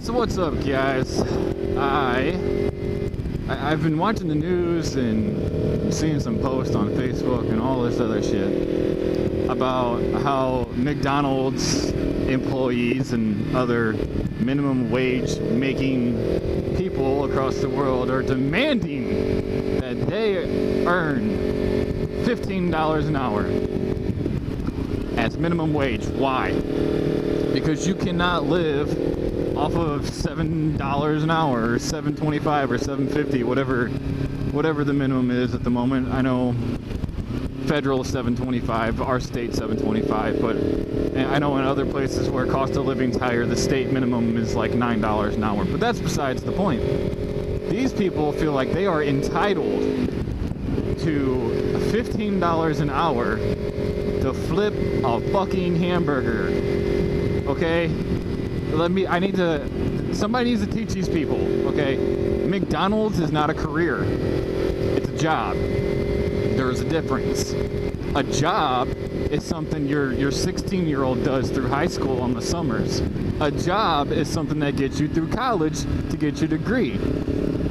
So what's up, guys? I've been watching the news and seeing some posts on Facebook and all this other shit about how McDonald's employees and other minimum wage making people across the world are demanding that they earn $15 an hour as minimum wage. Why? Because you cannot live off of $7 an hour or $7.25 or $7.50, whatever the minimum is at the moment. I know federal $7.25, our state $7.25, but I know in other places where cost of living's higher, the state minimum is like $9 an hour. But that's besides the point. These people feel like they are entitled to $15 an hour to flip a fucking hamburger. Okay? Somebody needs to teach these people, okay? McDonald's is not a career. It's a job. There's a difference. A job is something your 16-year-old does through high school on the summers. A job is something that gets you through college to get your degree.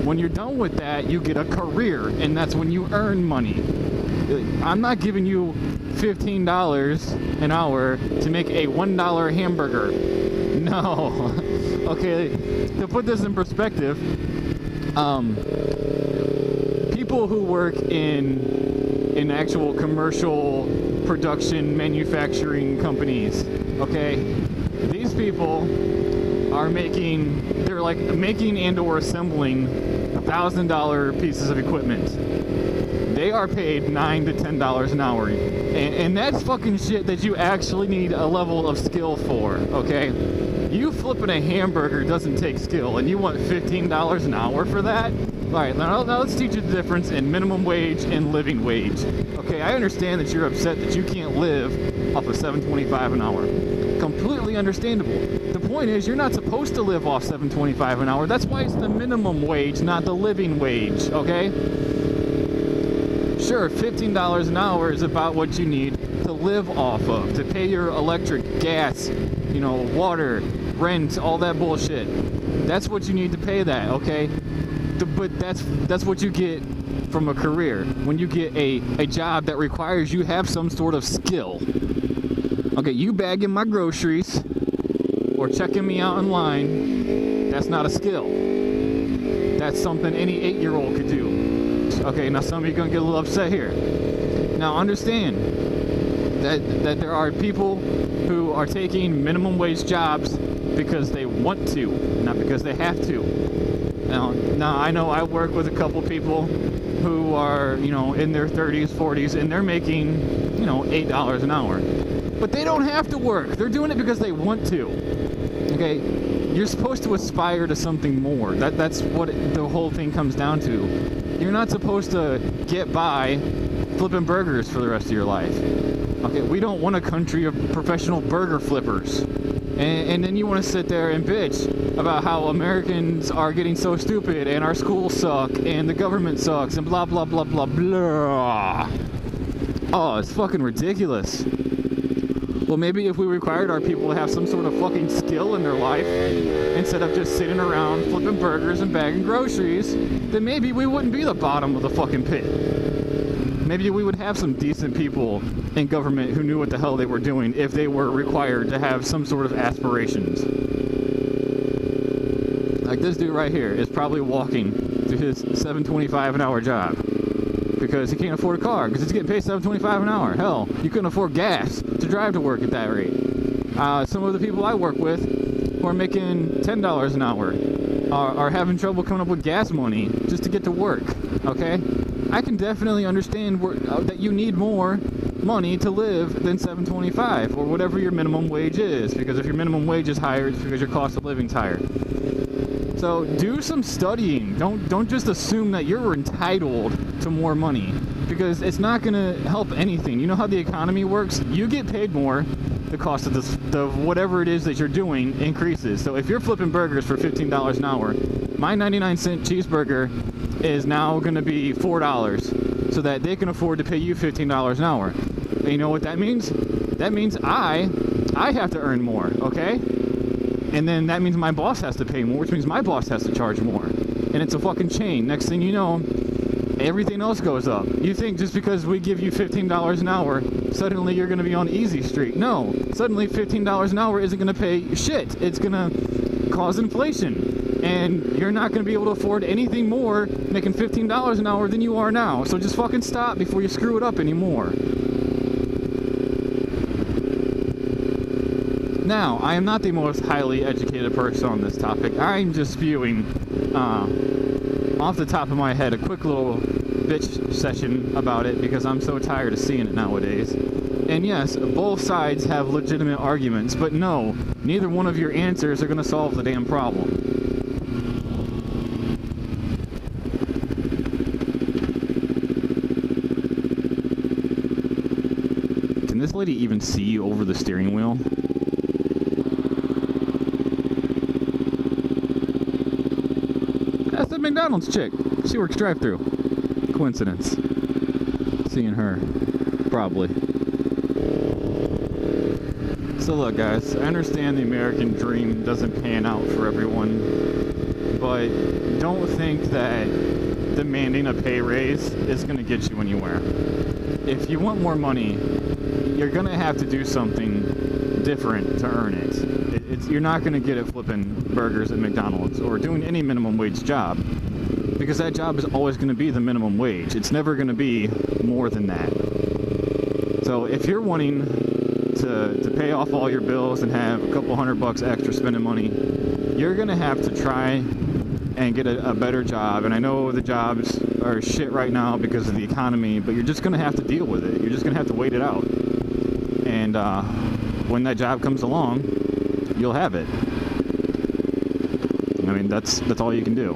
When you're done with that, you get a career, and that's when you earn money. I'm not giving you $15 an hour to make a $1 hamburger. No. Okay, to put this in perspective, people who work in actual commercial production manufacturing companies, okay, these people are they're like making and or assembling $1,000 pieces of equipment. They are paid $9 to $10 an hour, and that's fucking shit that you actually need a level of skill for, okay? You flipping a hamburger doesn't take skill, and you want $15 an hour for that? Alright, now let's teach you the difference in minimum wage and living wage. Okay, I understand that you're upset that you can't live off of $7.25 an hour. Completely understandable. The point is, you're not supposed to live off $7.25 an hour. That's why it's the minimum wage, not the living wage, okay? Sure, $15 an hour is about what you need to live off of, to pay your electric, gas, water, rent, all that bullshit. That's what you need to pay that, okay? But that's what you get from a career. When you get a job that requires you have some sort of skill. Okay, you bagging my groceries or checking me out online, that's not a skill. That's something any 8-year-old could do. Okay, now some of you are going to get a little upset here. Now understand that there are people who are taking minimum wage jobs because they want to, not because they have to. Now I know I work with a couple people who are, in their 30s, 40s, and they're making, $8 an hour. But they don't have to work. They're doing it because they want to. Okay? You're supposed to aspire to something more. That's what the whole thing comes down to. You're not supposed to get by flipping burgers for the rest of your life. Okay, we don't want a country of professional burger flippers. And then you want to sit there and bitch about how Americans are getting so stupid and our schools suck and the government sucks and blah, blah, blah, blah, blah. Oh, it's fucking ridiculous. Well, maybe if we required our people to have some sort of fucking skill in their life instead of just sitting around flipping burgers and bagging groceries, then maybe we wouldn't be the bottom of the fucking pit. Maybe we would have some decent people in government who knew what the hell they were doing if they were required to have some sort of aspirations. Like this dude right here is probably walking to his $7.25 an hour job because he can't afford a car because he's getting paid $7.25 an hour. Hell, you couldn't afford gas to drive to work at that rate. Some of the people I work with who are making $10 an hour are having trouble coming up with gas money just to get to work, okay? I can definitely understand that you need more money to live than $7.25 or whatever your minimum wage is, because if your minimum wage is higher, it's because your cost of living's higher. So do some studying. Don't just assume that you're entitled to more money, because it's not going to help anything. You know how the economy works? You get paid more, the cost of whatever it is that you're doing increases. So if you're flipping burgers for $15 an hour, my 99-cent cheeseburger is now going to be $4 so that they can afford to pay you $15 an hour. And you know what that means? That means I have to earn more, okay? And then that means my boss has to pay more, which means my boss has to charge more. And it's a fucking chain. Next thing you know, everything else goes up. You think just because we give you $15 an hour, suddenly you're going to be on easy street. No. Suddenly $15 an hour isn't going to pay shit. It's going to cause inflation. And you're not going to be able to afford anything more making $15 an hour than you are now. So just fucking stop before you screw it up anymore. Now, I am not the most highly educated person on this topic. I'm just spewing off the top of my head a quick little bitch session about it because I'm so tired of seeing it nowadays. And yes, both sides have legitimate arguments, but no, neither one of your answers are going to solve the damn problem. Can this lady even see over the steering wheel? That's the McDonald's chick. She works drive-thru. Coincidence. Seeing her. Probably. So look, guys, I understand the American dream doesn't pan out for everyone, but don't think that demanding a pay raise is going to get you anywhere. If you want more money, you're going to have to do something different to earn it. You're not going to get it flipping burgers at McDonald's or doing any minimum wage job, because that job is always going to be the minimum wage. It's never going to be more than that. So if you're wanting to pay off all your bills and have a couple $100 extra spending money, you're going to have to try and get a better job. And I know the jobs are shit right now because of the economy, but you're just going to have to deal with it. You're just going to have to wait it out. And when that job comes along, you'll have it. I mean, that's all you can do.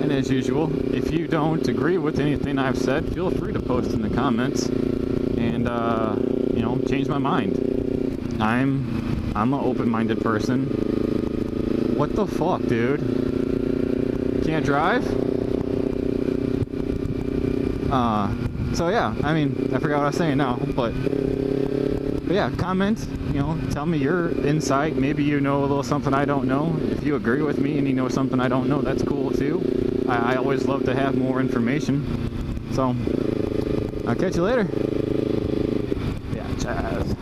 And as usual, if you don't agree with anything I've said, feel free to post in the comments and change my mind. I'm an open-minded person. What the fuck, dude? Can't drive? So yeah, I mean, I forgot what I was saying now, but yeah, comment, tell me your insight. Maybe you know a little something I don't know. If you agree with me and you know something I don't know, that's cool too. I always love to have more information. So, I'll catch you later. Yeah, Chaz.